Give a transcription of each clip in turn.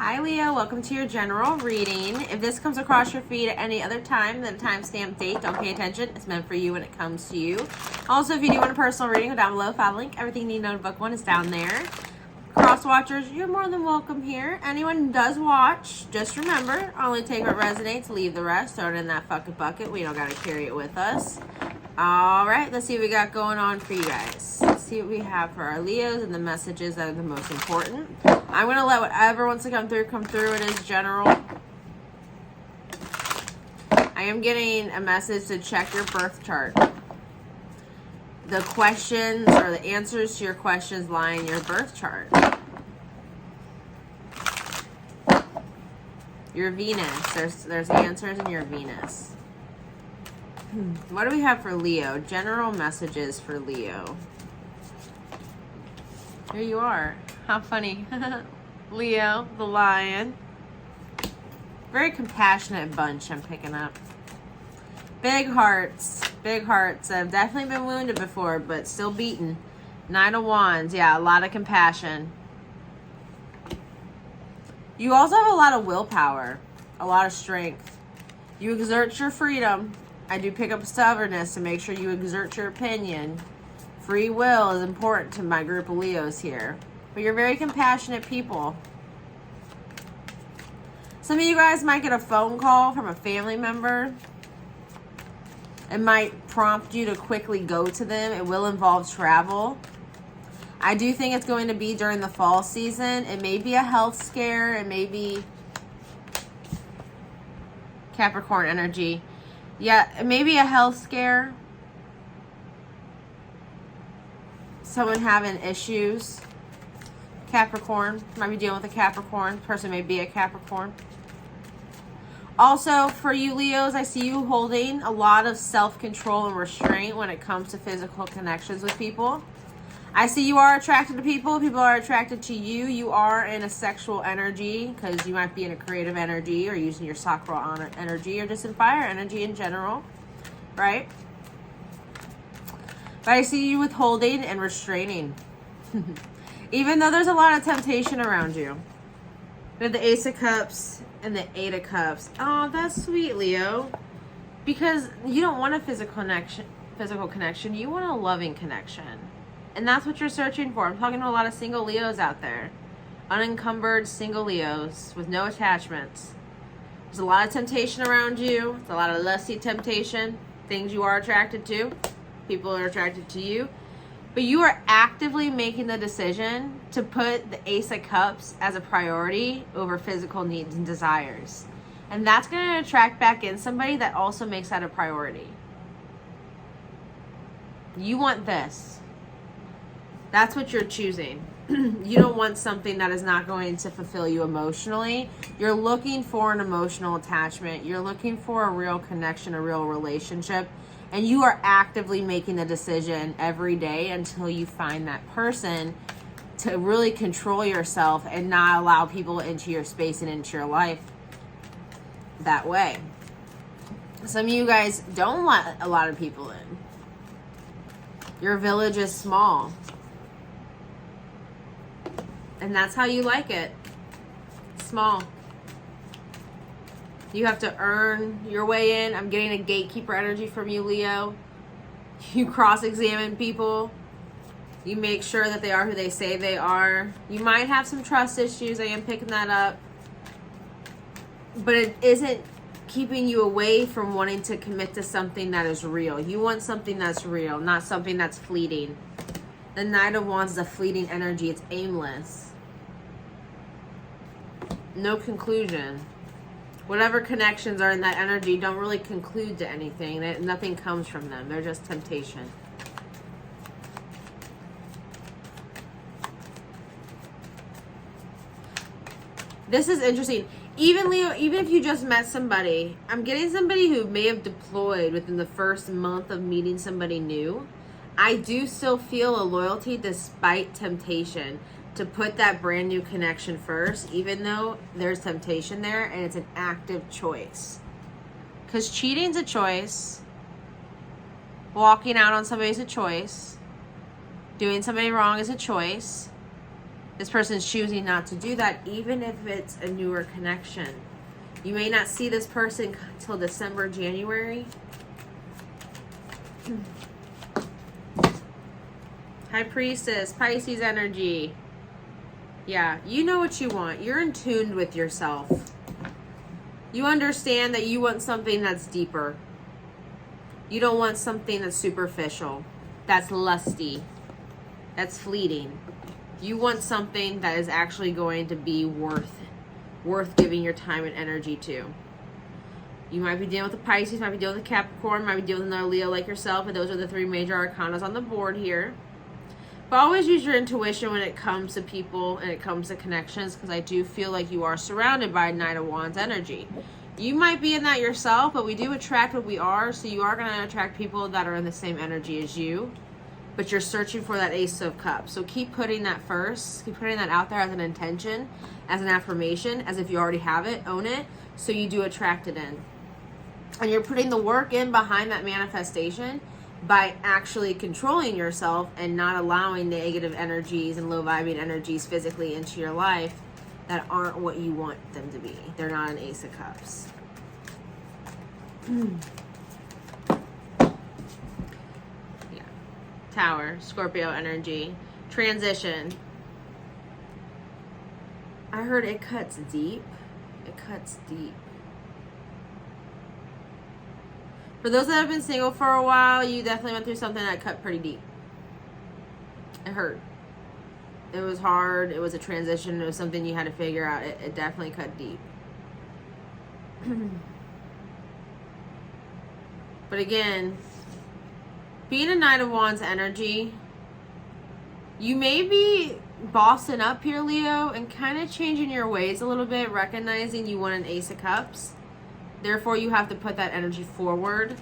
Hi Leo, welcome to your general reading. If this comes across your feed at any other time than a timestamp date, don't pay attention. It's meant for you when it comes to you. Also, if you do want a personal reading, go down below, file link. Everything you need to know to book one is down there. Cross watchers, you're more than welcome here. Anyone who does watch, just remember, only take what resonates, leave the rest, throw it in that fucking bucket. We don't gotta carry it with us. All right, let's see what we got going on for you guys. Let's see what we have for our Leos and the messages that are the most important. I'm going to let whatever wants to come through. It is general. I am getting a message to check your birth chart. The questions or the answers to your questions lie in your birth chart. Your Venus. There's answers in your Venus. What do we have for Leo? General messages for Leo. Here you are. How funny. Leo, the lion. Very compassionate bunch I'm picking up. Big hearts. Big hearts. I've definitely been wounded before, but still beaten. Nine of Wands. Yeah, a lot of compassion. You also have a lot of willpower. A lot of strength. You exert your freedom. I do pick up stubbornness to make sure you exert your opinion. Free will is important to my group of Leos here. But you're very compassionate people. Some of you guys might get a phone call from a family member. It might prompt you to quickly go to them. It will involve travel. I do think it's going to be during the fall season. It may be a health scare. It may be Capricorn energy. Yeah, maybe a health scare. Someone having issues. Capricorn. Might be dealing with a Capricorn. Person may be a Capricorn. Also, for you Leos, I see you holding a lot of self-control and restraint when it comes to physical connections with people. I see you are attracted to people. People are attracted to you. You are in a sexual energy because you might be in a creative energy or using your sacral energy or just in fire energy in general, right? But I see you withholding and restraining. Even though there's a lot of temptation around you. We have the Ace of Cups and the Eight of Cups. Oh, that's sweet, Leo. Because you don't want a physical connection. You want a loving connection. And that's what you're searching for. I'm talking to a lot of single Leos out there. Unencumbered single Leos with no attachments. There's a lot of temptation around you. It's a lot of lusty temptation. Things you are attracted to. People are attracted to you. But you are actively making the decision to put the Ace of Cups as a priority over physical needs and desires. And that's going to attract back in somebody that also makes that a priority. You want this. That's what you're choosing. You don't want something that is not going to fulfill you emotionally. You're looking for an emotional attachment. You're looking for a real connection, a real relationship. And you are actively making the decision every day until you find that person to really control yourself and not allow people into your space and into your life that way. Some of you guys don't let a lot of people in. Your village is small. And that's how you like it. Small. You have to earn your way in. I'm getting a gatekeeper energy from you, Leo. You cross-examine people. You make sure that they are who they say they are. You might have some trust issues. I am picking that up. But it isn't keeping you away from wanting to commit to something that is real. You want something that's real, not something that's fleeting. The Knight of Wands is a fleeting energy. It's aimless. No conclusion. Whatever connections are in that energy don't really conclude to anything. Nothing comes from them. They're just temptation. This is interesting. Even Leo, even if you just met somebody, I'm getting somebody who may have deployed within the first month of meeting somebody new. I do still feel a loyalty despite temptation to put that brand new connection first, even though there's temptation there and it's an active choice. Because cheating's a choice. Walking out on somebody is a choice. Doing somebody wrong is a choice. This person's choosing not to do that, even if it's a newer connection. You may not see this person till December, January. High Priestess, Pisces energy. Yeah, you know what you want. You're in tune with yourself. You understand that you want something that's deeper. You don't want something that's superficial, that's lusty, that's fleeting. You want something that is actually going to be worth giving your time and energy to. You might be dealing with a Pisces, might be dealing with a Capricorn, might be dealing with another Leo like yourself, and those are the 3 major arcanas on the board here. But always use your intuition when it comes to people and it comes to connections, because I do feel like you are surrounded by Knight of Wands energy. You might be in that yourself, but we do attract what we are, so you are going to attract people that are in the same energy as you. But you're searching for that Ace of Cups. So keep putting that first. Keep putting that out there as an intention, as an affirmation, as if you already have it. Own it, so you do attract it in. And you're putting the work in behind that manifestation by actually controlling yourself and not allowing negative energies and low vibing energies physically into your life that aren't what you want them to be. They're not an Ace of Cups. Yeah. Tower, Scorpio energy, transition. I heard it cuts deep. It cuts deep. For those that have been single for a while, you definitely went through something that cut pretty deep. It hurt. It was hard. It was a transition. It was something you had to figure out. It definitely cut deep. But again, being a Knight of Wands energy, you may be bossing up here, Leo, and kind of changing your ways a little bit, recognizing you want an Ace of Cups. Therefore, you have to put that energy forward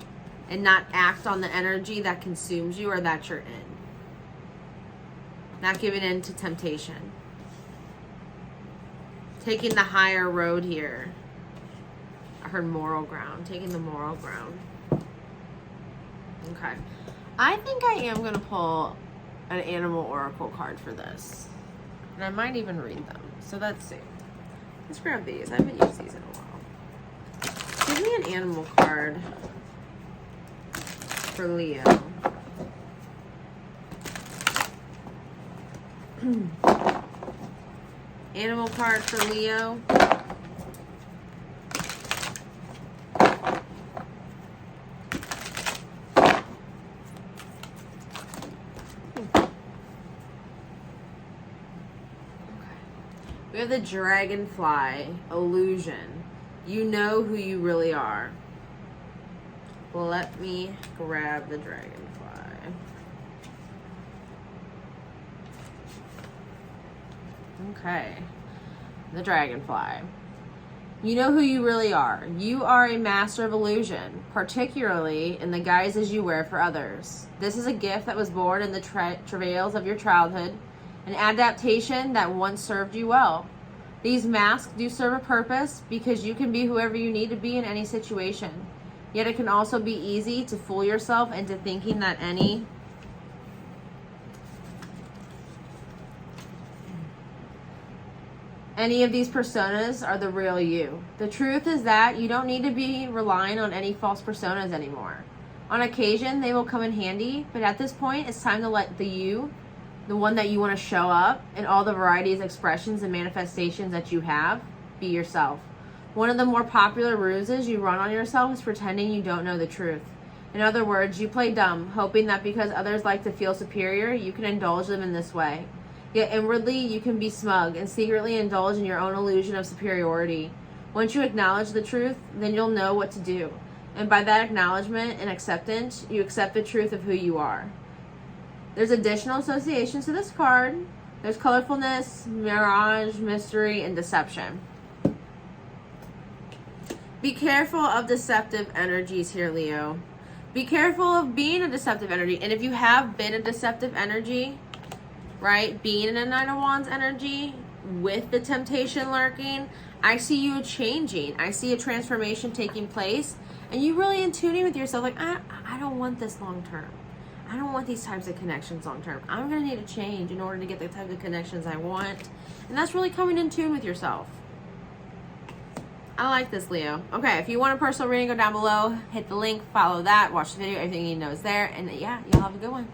and not act on the energy that consumes you or that you're in. Not giving in to temptation. Taking the higher road here. I heard moral ground. Taking the moral ground. Okay. I think I am going to pull an animal oracle card for this. And I might even read them. So let's see. Let's grab these. I haven't used these in a while. Give me an animal card for Leo. Animal card for Leo. We have the dragonfly illusion. You know who you really are. Let me grab the dragonfly. Okay. The dragonfly. You know who you really are. You are a master of illusion, particularly in the guises you wear for others. This is a gift that was born in the travails of your childhood, an adaptation that once served you well. These masks do serve a purpose because you can be whoever you need to be in any situation. Yet it can also be easy to fool yourself into thinking that any of these personas are the real you. The truth is that you don't need to be relying on any false personas anymore. On occasion, they will come in handy, but at this point, it's time to let the one that you want to show up, and all the varieties, expressions, and manifestations that you have, be yourself. One of the more popular ruses you run on yourself is pretending you don't know the truth. In other words, you play dumb, hoping that because others like to feel superior, you can indulge them in this way. Yet inwardly, you can be smug and secretly indulge in your own illusion of superiority. Once you acknowledge the truth, then you'll know what to do. And by that acknowledgement and acceptance, you accept the truth of who you are. There's additional associations to this card. There's colorfulness, mirage, mystery, and deception. Be careful of deceptive energies here, Leo. Be careful of being a deceptive energy. And if you have been a deceptive energy, right, being in a Nine of Wands energy with the temptation lurking, I see you changing. I see a transformation taking place. And you really in tuning with yourself, like, I don't want this long term. I don't want these types of connections long term. I'm going to need a change in order to get the type of connections I want. And that's really coming in tune with yourself. I like this, Leo. Okay, if you want a personal reading, go down below, hit the link, follow that, watch the video, everything you know is there. And yeah, y'all have a good one.